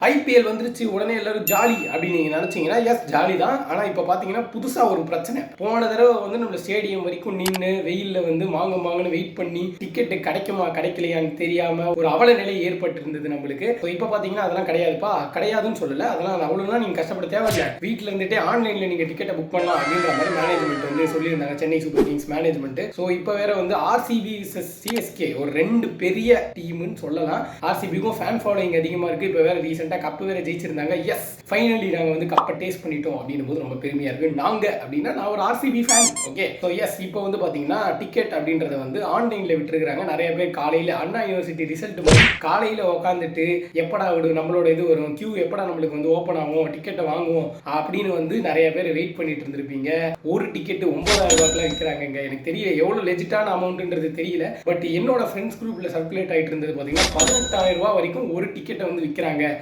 IPL வந்துருச்சு உடனே எல்லாரும் ஜாலி அப்படின்னு நீங்க நினைச்சீங்கன்னா எஸ் ஜாலி தான். ஆனா இப்ப பாத்தீங்கன்னா புதுசா ஒரு பிரச்சனை. போன தடவை வந்து நம்ம ஸ்டேடியம் வரைக்கும் நின்று வெயில்ல வந்து மாங்கன்னு வெயிட் பண்ணி டிக்கெட் கிடைக்குமா கிடைக்கலையான்னு தெரியாம ஒரு அவல நிலை ஏற்பட்டு இருந்தது நம்மளுக்கு. இப்ப பாத்தீங்கன்னா அதெல்லாம் கிடையாதுப்பா, கிடையாதுன்னு சொல்லல. அதெல்லாம் அவ்வளவுதான் நீங்க கஷ்டப்பட தேவையில்லை. வீட்டுல இருந்துட்டே ஆன்லைன்ல நீங்க டிக்கெட்டை புக் பண்ணலாம் அப்படின்ற மாதிரி மேனேஜ்மெண்ட் வந்து சொல்லியிருந்தாங்க, Chennai super Kings management. So இப்போ வேற வந்து ஆர்சிபி சிஎஸ்கே ஒரு ரெண்டு பெரிய டீம்னு சொல்லலாம். ஆர்சிபிக்கும் ஃபேன் ஃபாலோயிங் அதிகமா இருக்கு. இப்போ வேற ரீசெண்ட் கப்பு வேற ஜெயிச்சிருந்தாங்க. எஸ் ஃபைனலி நாங்க வந்து கப்பை டேஸ்ட் பண்ணிட்டோம் அப்படின்னும் போது ரொம்ப பெருமையா இருக்கு. நாங்க அப்படின்னா நான் ஒரு RCB fan. Okay, so yes இப்போ வந்து பாத்தீங்கன்னா டிக்கெட் அப்படின்றத வந்து ஆன்லைன்ல விட்டுருக்காங்க. நிறைய பேர் காலையில அண்ணா யூனிவர்சிட்டி ரிசல்ட் காலையில உட்காந்துட்டு எப்படா நம்மளோட இது வரும், கியூ எப்படா நம்மளுக்கு வந்து ஓப்பன் ஆகும், டிக்கெட்டை வாங்குவோம் அப்படின்னு வந்து நிறைய பேர் வெயிட் பண்ணிட்டு இருந்திருப்பீங்க. ஒரு டிக்கெட் 9,000 ரூபாய்க்குலாம் விற்கிறாங்க. எனக்கு தெரியல எவ்வளவு லெஜிட்டான அமௌண்ட்ன்றது தெரியல. பட் என்னோட ஃப்ரெண்ட்ஸ் குரூப்ல சர்க்குலேட் ஆயிட்டு இருந்தது பாத்தீங்கன்னா 18,000 ரூபாய் வரைக்கும் ஒரு டிக்கெட்டை வந்து விற்கிறாங்க.